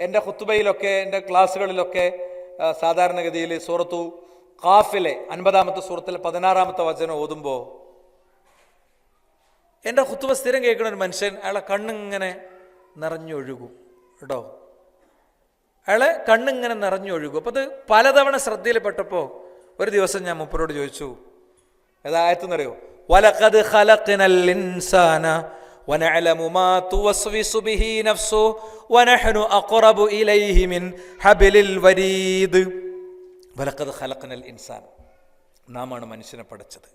എൻ്റെ ഖുത്ബയിലൊക്കെ എൻ്റെ ക്ലാസ്സുകളിലൊക്കെ സാധാരണഗതിയിൽ സൂറത്തു ഖാഫിലെ 50-ാമത്തെ സൂറത്തിലെ 16-ാമത്തെ വചനം ഓതുമ്പോൾ എൻ്റെ ഖുത്ബ സ്ഥിരം കേൾക്കുന്ന ഒരു മനുഷ്യൻ, അയാളെ കണ്ണിങ്ങനെ നിറഞ്ഞൊഴുകും കേട്ടോ. അയാളെ കണ്ണിങ്ങനെ നിറഞ്ഞൊഴുകും. അപ്പോൾ അത് പലതവണ ശ്രദ്ധയിൽപ്പെട്ടപ്പോൾ ഒരു ദിവസം ഞാൻ മൂപ്പരോട് ചോദിച്ചു, ഏതായത്തെന്നറിയോ? വലഖദ് ഖലഖ്നൽ ഇൻസാന വനഅലമു മാ തുവസ്വിസു ബിഹി നഫ്സു വനഹ്നു അഖറബു ഇലൈഹി മിൻ ഹബ്ലിൽ വരീദ്. വലഖദ് ഖലഖ്നൽ ഇൻസാൻ, നാമാണ് മനുഷ്യനെ പടച്ചത്.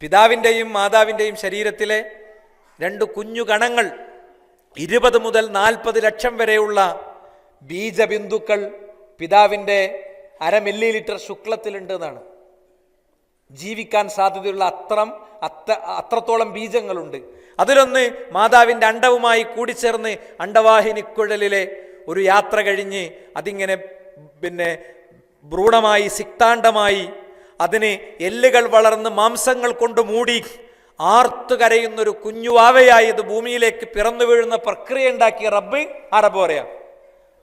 പിതാവിൻ്റെയും മാതാവിൻ്റെയും ശരീരത്തിലെ 2 കുഞ്ഞു കണങ്ങൾ 20 മുതൽ 40 ലക്ഷം വരെയുള്ള ബീജബിന്ദുക്കൾ പിതാവിൻ്റെ 1/2 മില്ലി ശുക്ലത്തിലുണ്ട് എന്നാണ്. ജീവിക്കാൻ സാധ്യതയുള്ള അത്രത്തോളം ബീജങ്ങളുണ്ട്. അതിലൊന്ന് മാതാവിൻ്റെ അണ്ടവുമായി കൂടിച്ചേർന്ന് അണ്ടവാഹിനിക്കുഴലിലെ ഒരു യാത്ര കഴിഞ്ഞ് അതിങ്ങനെ ഭ്രൂണമായി സിക്താണ്ഡമായി അതിന് എല്ലുകൾ വളർന്ന് മാംസങ്ങൾ കൊണ്ട് മൂടി ആർത്തു കരയുന്നൊരു കുഞ്ഞുവാവയായി ഇത് ഭൂമിയിലേക്ക് പിറന്നു വീഴുന്ന പ്രക്രിയ ഉണ്ടാക്കിയ റബ്ബ് ആ റബ്ബ് പറയാം,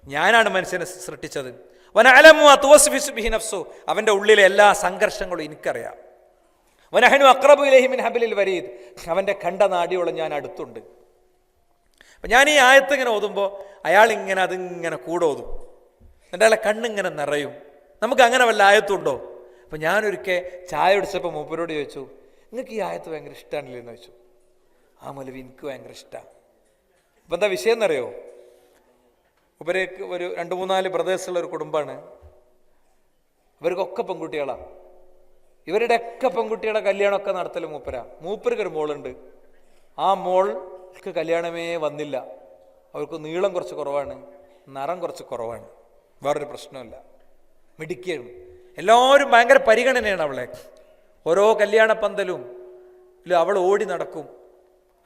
ഞാനാണ് മനുഷ്യനെ സൃഷ്ടിച്ചത്. വനഅലമു മാ തുവസ്വിസു ബിഹി നഫ്സു, അവൻ്റെ ഉള്ളിലെ എല്ലാ സംഘർഷങ്ങളും എനിക്കറിയാം. വനഹ്നു അഖ്റബു ഇലൈഹി മിൻ ഹബ്ലിൽ വരീദ്, അവൻ്റെ കണ്ടനാടിയോളം ഞാൻ അടുത്തുണ്ട്. അപ്പം ഞാൻ ഈ ആയത്ത് ഇങ്ങനെ ഓതുമ്പോൾ അയാളിങ്ങനെ അതിങ്ങനെ കൂടെ ഓതും, എന്നിട്ട് അയാളെ കണ്ണിങ്ങനെ നിറയും. നമുക്ക് അങ്ങനെ വല്ല ആയത്തുണ്ടോ? അപ്പം ഞാനൊരിക്കൽ ചായ കുടിച്ചപ്പോൾ മൂപ്പരോട് ചോദിച്ചു, നിങ്ങൾക്ക് ഈ ആയത്ത് ഭയങ്കര ഇഷ്ടമാണല്ലേ എന്ന് ചോദിച്ചു. ആ മൗലവി എനിക്ക് ഭയങ്കര ഇഷ്ടമാണ്. അപ്പം എന്താ വിഷയം എന്നറിയോ? ഇവർക്ക് ഒരു 2-3-4 ബ്രദേഴ്സുള്ള ഒരു കുടുംബമാണ്. ഇവർക്കൊക്കെ പെൺകുട്ടികളാണ്. ഇവരുടെയൊക്കെ പെൺകുട്ടികളെ കല്യാണമൊക്കെ നടത്തൽ മൂപ്പർക്ക് ഒരു മോളുണ്ട്. ആ മോൾക്ക് കല്യാണമേ വന്നില്ല. അവർക്ക് നീളം കുറച്ച് കുറവാണ്, നിറം കുറച്ച് കുറവാണ്, വേറൊരു പ്രശ്നമില്ല, മിടുക്കിയാണ്. എല്ലാവരും ഭയങ്കര പരിഗണനയാണ് അവളെ. ഓരോ കല്യാണ പന്തലും അവൾ ഓടി നടക്കും.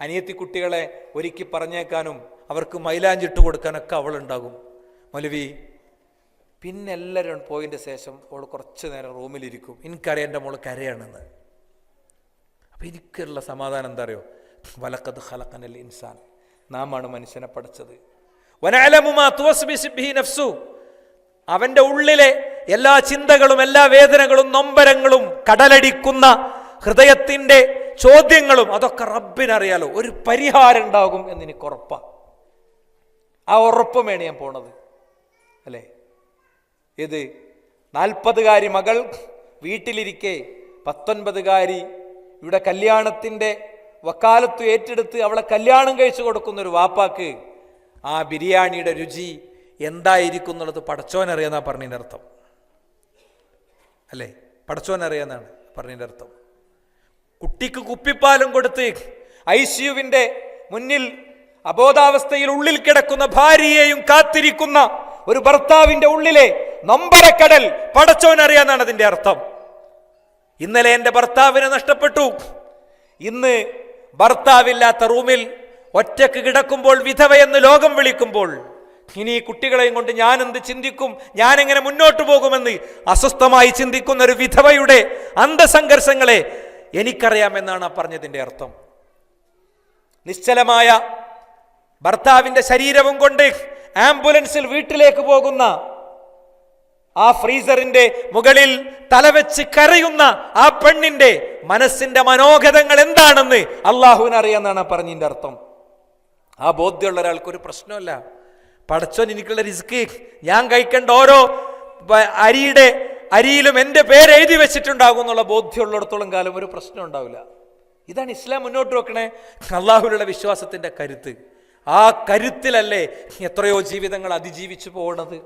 അനിയത്തി കുട്ടികളെ ഒരുക്കി പറഞ്ഞേക്കാനും അവർക്ക് മൈലാഞ്ചിട്ട് കൊടുക്കാനൊക്കെ അവളുണ്ടാകും. മൗലവി പിന്നെ എല്ലാവരും പോയതിൻ്റെ ശേഷം അവൾ കുറച്ച് നേരം റൂമിലിരിക്കും. എനിക്കറിയാം എൻ്റെ മോള് കരയാണെന്ന്. അപ്പം എനിക്കുള്ള സമാധാനം എന്താ അറിയോ? വലഖദ് ഖലഖ്നൽ ഇൻസാൻ, നാമാണ് മനുഷ്യനെ പഠിച്ചത്. വനഅലമു മാ തുവസ്വിസു ബിഹി നഫ്സു, അവൻ്റെ ഉള്ളിലെ എല്ലാ ചിന്തകളും എല്ലാ വേദനകളും നൊമ്പരങ്ങളും കടലടിക്കുന്ന ഹൃദയത്തിൻ്റെ ചോദ്യങ്ങളും അതൊക്കെ റബ്ബിനറിയാലോ. ഒരു പരിഹാരം ഉണ്ടാകും എന്ന് എനിക്ക് ഉറപ്പാണ്. ആ ഉറപ്പുമാണ് ഞാൻ പോണത് അല്ലേ. ഇത് 40കാരി മകൾ വീട്ടിലിരിക്കെ 19കാരി ഇവിടെ കല്യാണത്തിൻ്റെ വക്കാലത്ത് ഏറ്റെടുത്ത് അവളെ കല്യാണം കഴിച്ചു കൊടുക്കുന്ന ഒരു വാപ്പാക്ക് ആ ബിരിയാണിയുടെ രുചി എന്തായിരിക്കും എന്നുള്ളത് പടച്ചോനറിയാന്നാ പറഞ്ഞതിൻ്റെ അർത്ഥം അല്ലേ. പടച്ചോനറിയാന്നാണ് പറഞ്ഞതിൻ്റെ അർത്ഥം. കുട്ടിക്ക് കുപ്പിപ്പാലും കൊടുത്ത് ICUവിൻ്റെ മുന്നിൽ അബോധാവസ്ഥയിൽ ഉള്ളിൽ കിടക്കുന്ന ഭാര്യയെയും കാത്തിരിക്കുന്ന ഒരു ഭർത്താവിൻ്റെ ഉള്ളിലെ നൊമ്പരക്കടൽ പടച്ചോനറിയാന്നാണ് അതിൻ്റെ അർത്ഥം. ഇന്നലെ എൻ്റെ ഭർത്താവിനെ നഷ്ടപ്പെട്ടു. ഇന്ന് ഭർത്താവില്ലാത്ത റൂമിൽ ഒറ്റക്ക് കിടക്കുമ്പോൾ വിധവയെന്ന് ലോകം വിളിക്കുമ്പോൾ ഇനി ഈ കുട്ടികളെയും കൊണ്ട് ഞാൻ എന്ത് ചിന്തിക്കും, ഞാൻ എങ്ങനെ മുന്നോട്ട് പോകുമെന്ന് അസ്വസ്ഥമായി ചിന്തിക്കുന്ന ഒരു വിധവയുടെ അന്തസംഘർഷങ്ങളെ എനിക്കറിയാമെന്നാണ് ആ പറഞ്ഞതിൻ്റെ അർത്ഥം. നിശ്ചലമായ ഭർത്താവിൻ്റെ ശരീരവും കൊണ്ട് ആംബുലൻസിൽ വീട്ടിലേക്ക് പോകുന്ന ആ ഫ്രീസറിന്റെ മുകളിൽ തലവെച്ച് കരയുന്ന ആ പെണ്ണിന്റെ മനസ്സിന്റെ മനോഗതങ്ങൾ എന്താണെന്ന് അള്ളാഹുവിനറിയാന്നാണ് പറഞ്ഞതിൻ്റെ അർത്ഥം. ആ ബോധ്യമുള്ള ഒരാൾക്കൊരു പ്രശ്നമല്ല. പടച്ചോൻ എനിക്കുള്ള റിസ്ക്, ഞാൻ കഴിക്കേണ്ട ഓരോ അരിയിലും എൻ്റെ പേര് എഴുതി വെച്ചിട്ടുണ്ടാകും എന്നുള്ള ബോധ്യമുള്ളിടത്തോളം കാലം ഒരു പ്രശ്നം ഉണ്ടാവില്ല. ഇതാണ് ഇസ്ലാം മുന്നോട്ട് വെക്കണേ അള്ളാഹുവിലുള്ള വിശ്വാസത്തിൻ്റെ കരുത്ത്. ആ കരുത്തിലല്ലേ എത്രയോ ജീവിതങ്ങൾ അതിജീവിച്ചു പോകുന്നത്.